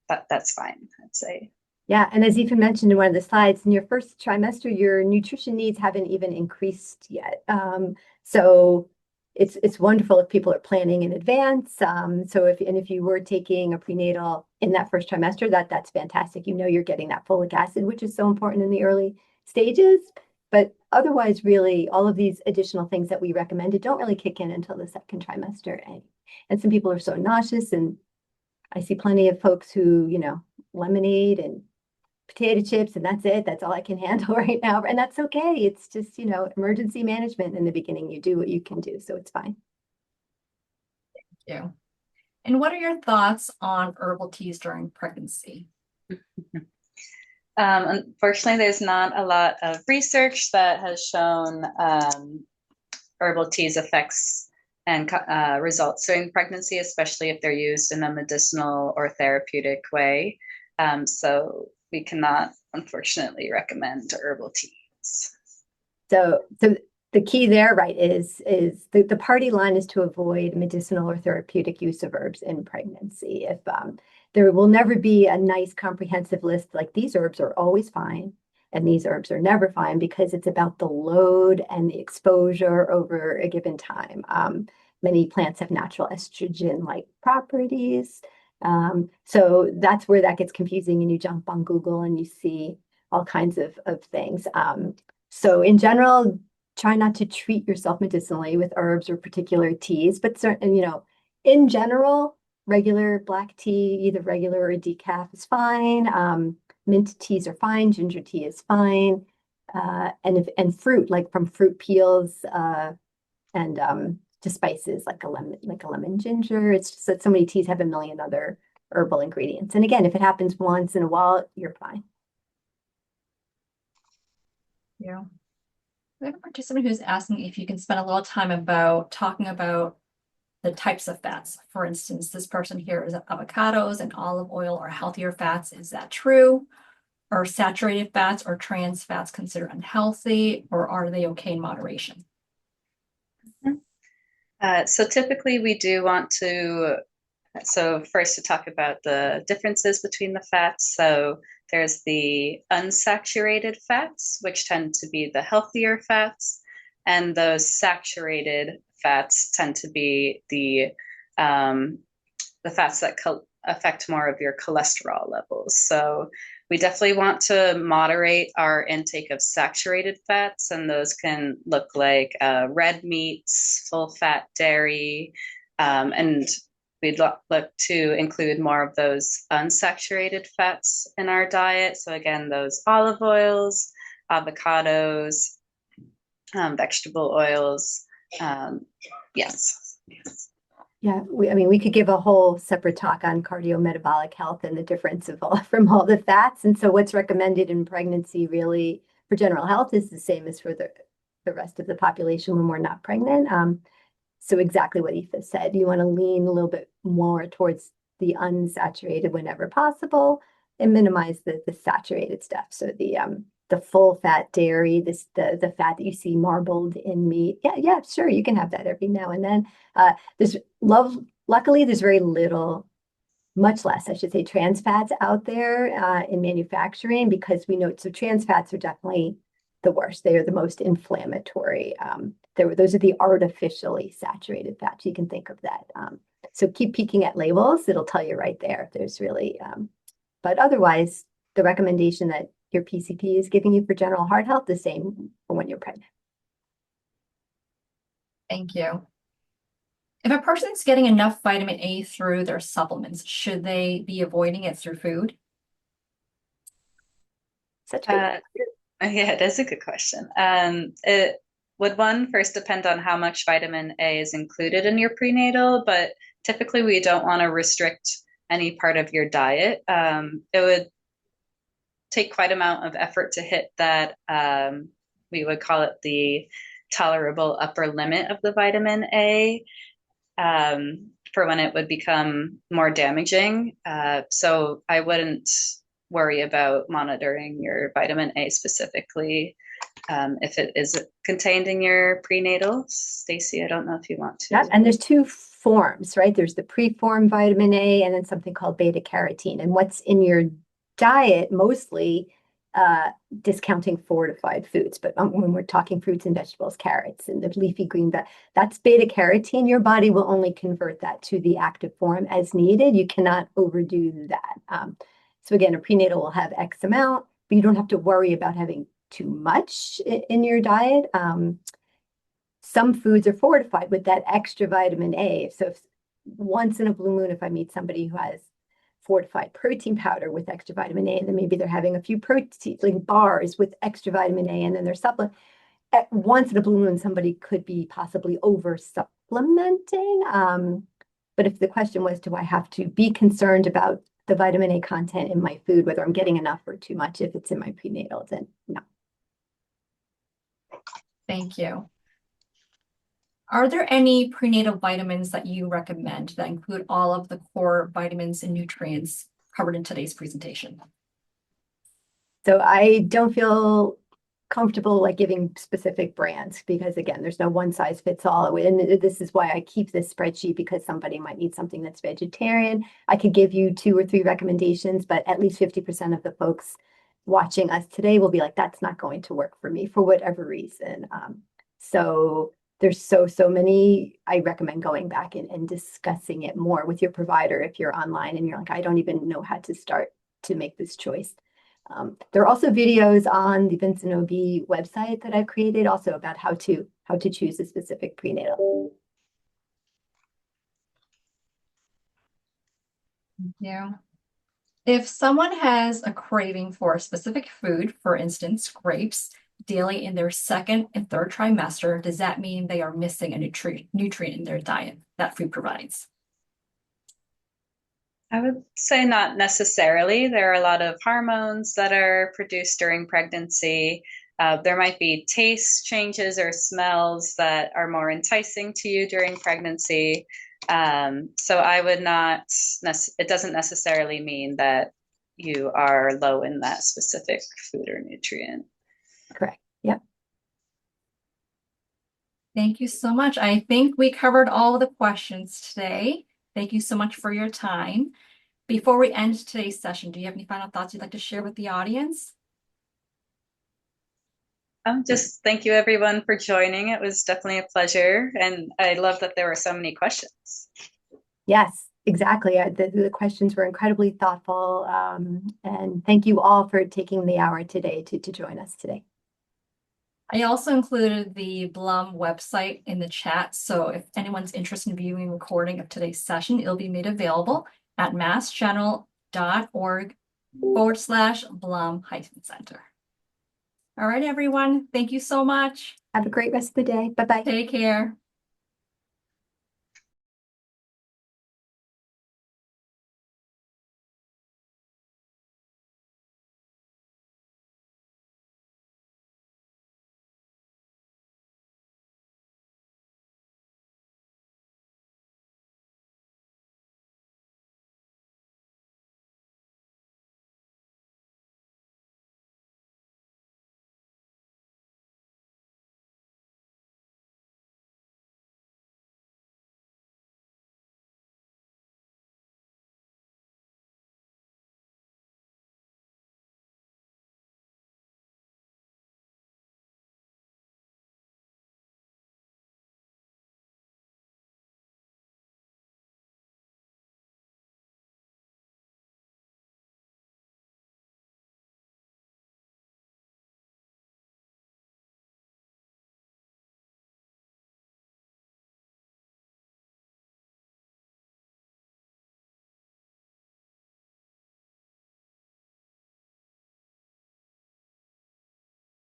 that's fine, I'd say. Yeah, and as Aoife mentioned in one of the slides, in your first trimester, your nutrition needs haven't even increased yet. So it's wonderful if people are planning in advance. So if you were taking a prenatal in that first trimester, that's fantastic. You know you're getting that folic acid, which is so important in the early stages. But otherwise, really, all of these additional things that we recommended don't really kick in until the second trimester. And some people are so nauseous, and I see plenty of folks who, lemonade and potato chips, and that's it. That's all I can handle right now. And that's okay. It's just, emergency management in the beginning. You do what you can do, so it's fine. Thank you. And what are your thoughts on herbal teas during pregnancy? Unfortunately, there's not a lot of research that has shown herbal teas effects and results during pregnancy, especially if they're used in a medicinal or therapeutic way. So we cannot, unfortunately, recommend herbal teas. So the key there, right, is the party line is to avoid medicinal or therapeutic use of herbs in pregnancy. If there will never be a nice comprehensive list like these herbs are always fine and these herbs are never fine, because it's about the load and the exposure over a given time. Many plants have natural estrogen-like properties. So that's where that gets confusing, and you jump on Google and you see all kinds of things. So in general, try not to treat yourself medicinally with herbs or particular teas, but certain, in general, regular black tea, either regular or decaf, is fine. Mint teas are fine. Ginger tea is fine. And fruit, like from fruit peels, and to spices like a lemon ginger. It's just that so many teas have a million other herbal ingredients. And again, if it happens once in a while, you're fine. Yeah. We have a participant who's asking if you can spend a little time talking about the types of fats. For instance, this person here is avocados and olive oil are healthier fats. Is that true? Are saturated fats or trans fats considered unhealthy, or are they okay in moderation? So typically we do want to, first to talk about the differences between the fats. So there's the unsaturated fats, which tend to be the healthier fats, and those saturated fats tend to be the fats that affect more of your cholesterol levels. So we definitely want to moderate our intake of saturated fats, and those can look like red meats, full fat dairy, And we'd look to include more of those unsaturated fats in our diet. So again, those olive oils, avocados, vegetable oils. Yes. Yeah, I mean, we could give a whole separate talk on cardiometabolic health and the difference of all from all the fats. And so what's recommended in pregnancy really for general health is the same as for the rest of the population when we're not pregnant. So exactly what Aoife said, you want to lean a little bit more towards the unsaturated whenever possible and minimize the saturated stuff. So the full fat dairy, the fat that you see marbled in meat. Yeah, sure, you can have that every now and then. Luckily, there's very little, much less, I should say, trans fats out there in manufacturing because we know, so trans fats are definitely the worst. They are the most inflammatory. Those are the artificially saturated fats. You can think of that. So keep peeking at labels. It'll tell you right there if there's really, but otherwise, the recommendation that your PCP is giving you for general heart health, the same for when you're pregnant. Thank you. If a person's getting enough vitamin A through their supplements, should they be avoiding it through food? Such a yeah, it is a good question. It would one first depend on how much vitamin A is included in your prenatal, but typically we don't want to restrict any part of your diet. It would take quite amount of effort to hit that, we would call it the tolerable upper limit of the vitamin A, for when it would become more damaging. So I wouldn't worry about monitoring your vitamin A specifically if it is contained in your prenatal. Stacey, I don't know if you want to. Yeah, and there's two forms, right? There's the preformed vitamin A and then something called beta carotene. And what's in your diet mostly discounting fortified foods, but when we're talking fruits and vegetables, carrots and the leafy green, that's beta carotene. Your body will only convert that to the active form as needed. You cannot overdo that. So again, a prenatal will have X amount, but you don't have to worry about having too much in your diet. Some foods are fortified with that extra vitamin A. So once in a blue moon, if I meet somebody who has fortified protein powder with extra vitamin A, and then maybe they're having a few protein like bars with extra vitamin A, and then they're supplement. At once in a blue moon, somebody could be possibly over supplementing. But if the question was, do I have to be concerned about the vitamin A content in my food, whether I'm getting enough or too much if it's in my prenatal, then no. Thank you. Are there any prenatal vitamins that you recommend that include all of the core vitamins and nutrients covered in today's presentation? So I don't feel comfortable like giving specific brands because again, there's no one size fits all. And this is why I keep this spreadsheet because somebody might need something that's vegetarian. I could give you 2 or 3 recommendations, but at least 50% of the folks watching us today will be like, that's not going to work for me for whatever reason. So there's so many. I recommend going back and discussing it more with your provider if you're online and you're like, I don't even know how to start to make this choice. There are also videos on the Vincent OB website that I've created also about how to choose a specific prenatal. Yeah. If someone has a craving for a specific food, for instance, grapes, daily in their 2nd and 3rd trimester, does that mean they are missing a nutrient in their diet that food provides? I would say not necessarily. There are a lot of hormones that are produced during pregnancy. There might be taste changes or smells that are more enticing to you during pregnancy. So I would not, it doesn't necessarily mean that you are low in that specific food or nutrient. Correct. Yep. Thank you so much. I think we covered all the questions today. Thank you so much for your time. Before we end today's session, do you have any final thoughts you'd like to share with the audience? Just thank you everyone for joining. It was definitely a pleasure. And I love that there were so many questions. Yes, exactly. The questions were incredibly thoughtful. And thank you all for taking the hour today to join us today. I also included the Blum website in the chat, so if anyone's interested in viewing a recording of today's session, it'll be made available at massgeneral.org/Blum-Center. All right, everyone. Thank you so much. Have a great rest of the day. Bye-bye. Take care.